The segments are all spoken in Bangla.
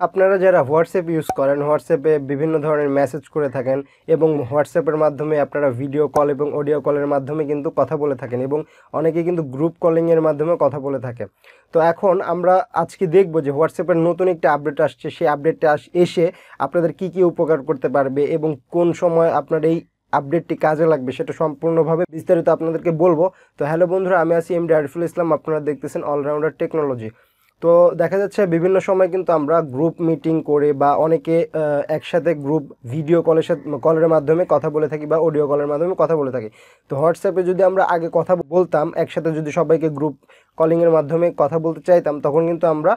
আপনারা যারা হোয়াটসঅ্যাপ ইউজ করেন, হোয়াটসঅ্যাপে বিভিন্ন ধরনের মেসেজ করে থাকেন এবং হোয়াটসঅ্যাপের মাধ্যমে আপনারা ভিডিও কল এবং অডিও কলের মাধ্যমে কিন্তু কথা বলে থাকেন এবং অনেকে কিন্তু গ্রুপ কলিংয়ের মাধ্যমে কথা বলে থাকে। তো এখন আমরা আজকে দেখব যে হোয়াটসঅ্যাপের নতুন একটা আপডেট আসছে, সেই আপডেটটা এসে আপনাদের কি কি উপকার করতে পারবে এবং কোন সময় আপনার এই আপডেটটি কাজে লাগবে সেটা সম্পূর্ণভাবে বিস্তারিত আপনাদেরকে বলবো। তো হ্যালো বন্ধুরা, আমি আছি এমডি আরিফুল ইসলাম, আপনারা দেখতেছেন অলরাউন্ডার টেকনোলজি। তো দেখা যাচ্ছে বিভিন্ন সময় কিন্তু আমরা গ্রুপ মিটিং করে বা অনেকে একসাথে গ্রুপ ভিডিও কলের মাধ্যমে কথা বলে থাকি বা অডিও কলের মাধ্যমে কথা বলে থাকি। তো হোয়াটসঅ্যাপে যদি আমরা আগে কথা বলতাম একসাথে, যদি সবাইকে গ্রুপ কলিংয়ের মাধ্যমে কথা বলতে চাইতাম, তখন কিন্তু আমরা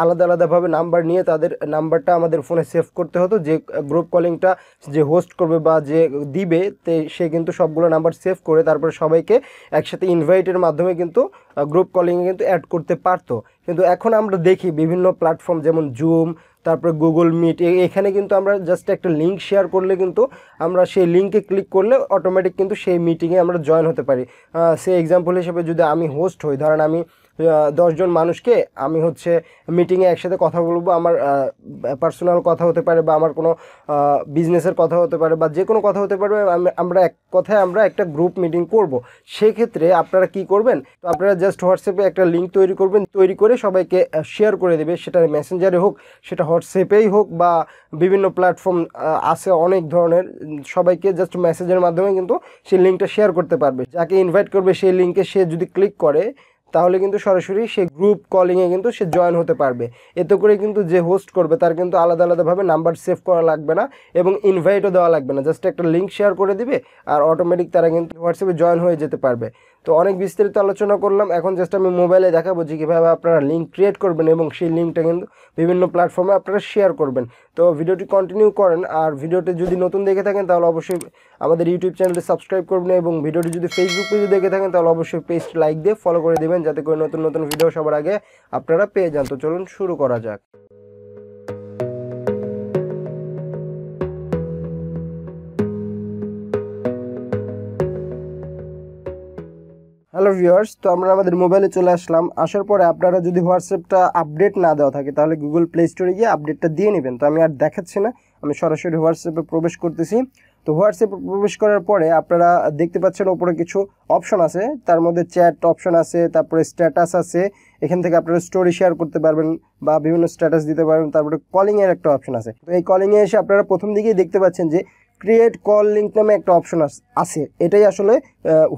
আলাদা আলাদাভাবে নাম্বার নিয়ে তাদের নাম্বারটা আমাদের ফোনে সেভ করতে হতো। যে গ্রুপ কলিংটা যে হোস্ট করবে বা যে দিবে সে কিন্তু সবগুলো নাম্বার সেভ করে তারপরে সবাইকে একসাথে ইনভাইটের মাধ্যমে কিন্তু গ্রুপ কলিংয়ে কিন্তু অ্যাড করতে পারতো। কিন্তু এখন আমরা দেখি বিভিন্ন প্ল্যাটফর্ম যেমন জুম, তারপরে গুগল মিট, এখানে কিন্তু আমরা জাস্ট একটা লিঙ্ক শেয়ার করলে কিন্তু আমরা সেই লিঙ্কে ক্লিক করলে অটোমেটিক কিন্তু সেই মিটিংয়ে আমরা জয়েন হতে পারি। সেই এক্সাম্পল হিসেবে যদি আমি হোস্ট হই, ধরেন আমি 10 জন মানুষকে আমি হচ্ছে মিটিংয়ে একসাথে কথা বলবো, আমার পার্সোনাল কথা হতে পারে বা আমার কোনো বিজনেসের কথা হতে পারে বা যে কোনো কথা হতে পারবে, আমরা এক কথায় আমরা একটা গ্রুপ মিটিং করব। সেক্ষেত্রে আপনারা কি করবেন, তো আপনারা জাস্ট হোয়াটসঅ্যাপে একটা লিঙ্ক তৈরি করবেন, তৈরি করে সবাইকে শেয়ার করে দেবে, সেটা মেসেঞ্জারে হোক, সেটা হোয়াটসঅ্যাপেই হোক বা বিভিন্ন প্ল্যাটফর্ম আছে অনেক ধরনের, সবাইকে জাস্ট মেসেজের মাধ্যমে কিন্তু সেই লিঙ্কটা শেয়ার করতে পারবে। যাকে ইনভাইট করবে সেই লিঙ্কে সে যদি ক্লিক করে তাহলে কিন্তু সরাসরি সে গ্রুপ কলিংয়ে কিন্তু সে জয়েন হতে পারবে। এতে করে কিন্তু যে হোস্ট করবে তার কিন্তু আলাদা আলাদাভাবে নাম্বার সেভ করা লাগবে না এবং ইনভাইটও দেওয়া লাগবে না, জাস্ট একটা লিঙ্ক শেয়ার করে দিবে আর অটোমেটিক তারা কিন্তু হোয়াটসঅ্যাপে জয়েন হয়ে যেতে পারবে। তো অনেক বিস্তারিত আলোচনা করলাম, এখন জাস্ট আমি মোবাইলে দেখাবো যে কীভাবে আপনারা লিঙ্ক ক্রিয়েট করবেন এবং সেই লিঙ্কটা কিন্তু বিভিন্ন প্ল্যাটফর্মে আপনারা শেয়ার করবেন। তো ভিডিওটি কন্টিনিউ করেন, আর ভিডিওটি যদি নতুন দেখে থাকেন তাহলে অবশ্যই আমাদের ইউটিউব চ্যানেলটি সাবস্ক্রাইব করবেন এবং ভিডিওটি যদি ফেসবুক পেজে দেখে থাকেন তাহলে অবশ্যই পেজটি লাইক দিয়ে ফলো করে দেবেন, যাতে করে নতুন নতুন ভিডিও সবার আগে আপনারা পেয়ে যান। তো চলুন শুরু করা যাক। হ্যালো ভিউয়ার্স, তো আমরা আমাদের মোবাইলে চলে আসলাম। আসার পরে আপনারা যদি হোয়াটসঅ্যাপটা আপডেট না দেওয়া থাকে তাহলে গুগল প্লে স্টোরে গিয়ে আপডেটটা দিয়ে নেবেন। তো আমি আর দেখাচ্ছি না, আমি সরাসরি হোয়াটসঅ্যাপে প্রবেশ করতেছি। তো হোয়াটসঅ্যাপে প্রবেশ করার পরে আপনারা দেখতে পাচ্ছেন ওপরে কিছু অপশন আছে, তার মধ্যে চ্যাট অপশন আছে, তারপরে স্ট্যাটাস আছে, এখান থেকে আপনারা স্টোরি শেয়ার করতে পারবেন বা বিভিন্ন স্ট্যাটাস দিতে পারবেন। তারপরে কলিংয়ের একটা অপশন আছে। তো এই কলিংয়ে এসে আপনারা প্রথম দিকেই দেখতে পাচ্ছেন যে ক্রিয়েট কল লিঙ্ক নামে একটা অপশন আছে। এটাই আসলে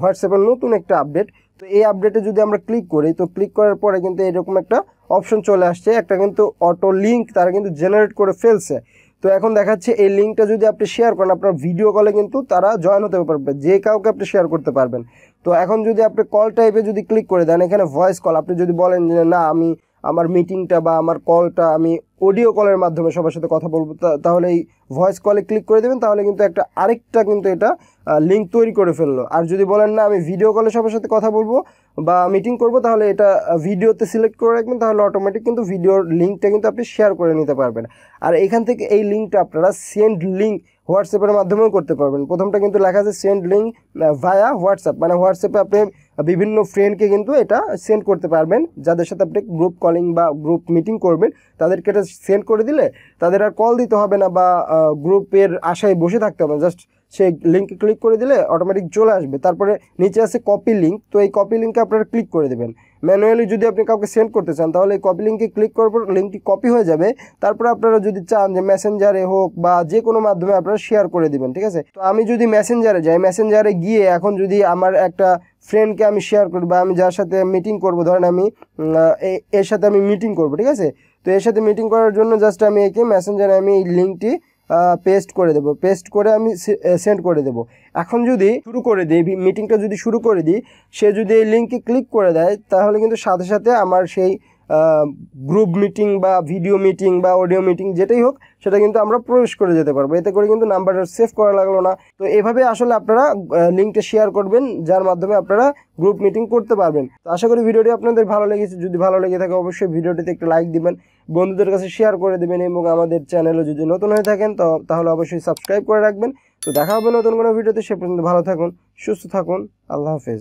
হোয়াটসঅ্যাপের নতুন একটা আপডেট। তো এই আপডেটে যদি আমরা ক্লিক করি, তো ক্লিক করার পরে কিন্তু এরকম একটা অপশন চলে আসছে, একটা কিন্তু অটো লিঙ্ক তারা কিন্তু জেনারেট করে ফেলছে। তো এখন দেখাচ্ছে এই লিঙ্কটা যদি আপনি শেয়ার করেন আপনার ভিডিও কলে কিন্তু তারা জয়েন হতে পারবে, যে কাউকে আপনি শেয়ার করতে পারবেন। তো এখন যদি আপনি কল টাইপে যদি ক্লিক করে দেন, এখানে ভয়েস কল, আপনি যদি বলেন যে না আমি আমার মিটিংটা বা আমার কলটা আমি অডিও কলের মাধ্যমে সবার সাথে কথা বলবো, তাহলে এই ভয়েস কলে ক্লিক করে দেবেন, তাহলে কিন্তু একটা আরেকটা কিন্তু এটা লিঙ্ক তৈরি করে ফেললো। আর যদি বলেন না আমি ভিডিও কলে সবার সাথে কথা বলবো বা মিটিং করব, তাহলে এটা ভিডিওতে সিলেক্ট করে রাখবেন, তাহলে অটোমেটিক কিন্তু ভিডিওর লিঙ্কটা কিন্তু আপনি শেয়ার করে নিতে পারবেন। আর এখান থেকে এই লিঙ্কটা আপনারা সেন্ড লিঙ্ক হোয়াটসঅ্যাপের মাধ্যমেও করতে পারবেন। প্রথমটা কিন্তু লেখা আছে সেন্ড লিঙ্ক ভায়া হোয়াটসঅ্যাপ, মানে হোয়াটসঅ্যাপে আপনি বিভিন্ন ফ্রেন্ডকে কিন্তু এটা সেন্ড করতে পারবেন, যাদের সাথে আপনি গ্রুপ কলিং বা গ্রুপ মিটিং করবেন তাদেরকে এটা সেন্ড করে দিলে তাদের আর কল দিতে হবে না বা গ্রুপের আশায় বসে থাকতে হবে না, জাস্ট সেই লিঙ্কে ক্লিক করে দিলে অটোমেটিক চলে আসবে। তারপরে নিচে আছে কপি লিঙ্ক, তো এই কপি লিঙ্কে আপনারা ক্লিক করে দেবেন। ম্যানুয়ালি যদি আপনি কাউকে সেন্ড করতে চান তাহলে এই কপি লিঙ্কে ক্লিক করার পর লিঙ্কটি কপি হয়ে যাবে। তারপরে আপনারা যদি চান যে মেসেঞ্জারে হোক বা যে কোনো মাধ্যমে আপনারা শেয়ার করে দিবেন, ঠিক আছে। তো আমি যদি মেসেঞ্জারে যাই, মেসেঞ্জারে গিয়ে এখন যদি আমার একটা ফ্রেন্ডকে আমি শেয়ার করি বা আমি যার সাথে মিটিং করব, ধরেন আমি এর সাথে আমি মিটিং করব, ঠিক আছে। তো এর সাথে মিটিং করার জন্য জাস্ট আমি একে মেসেঞ্জারে আমি এই লিঙ্কটি পেস্ট করে দেবো, পেস্ট করে আমি সেন্ড করে দেবো। এখন যদি শুরু করে দিই মিটিংটা, যদি শুরু করে দিই, সে যদি এই লিঙ্কে ক্লিক করে দেয় তাহলে কিন্তু সাথে সাথে আমার সেই গ্রুপ মিটিং বা ভিডিও মিটিং বা অডিও মিটিং যেটাই হোক সেটা কিন্তু আমরা প্রবেশ করে যেতে পারবো। এতে করে কিন্তু নাম্বারটা সেভ করা লাগলো না। তো এভাবে আসলে আপনারা লিঙ্কটা শেয়ার করবেন, যার মাধ্যমে আপনারা গ্রুপ মিটিং করতে পারবেন। তো আশা করি ভিডিওটি আপনাদের ভালো লেগেছে। যদি ভালো লেগে থাকে অবশ্যই ভিডিওটিতে একটা লাইক দিবেন, বন্ধুদের কাছে শেয়ার করে দেবেন এবং আমাদের চ্যানেলে যদি নতুন হয়ে থাকেন তাহলে অবশ্যই সাবস্ক্রাইব করে রাখবেন। তো দেখা হবে নতুন কোনো ভিডিওতে, সে পর্যন্ত ভালো থাকুন, সুস্থ থাকুন, আল্লাহ হাফেজ।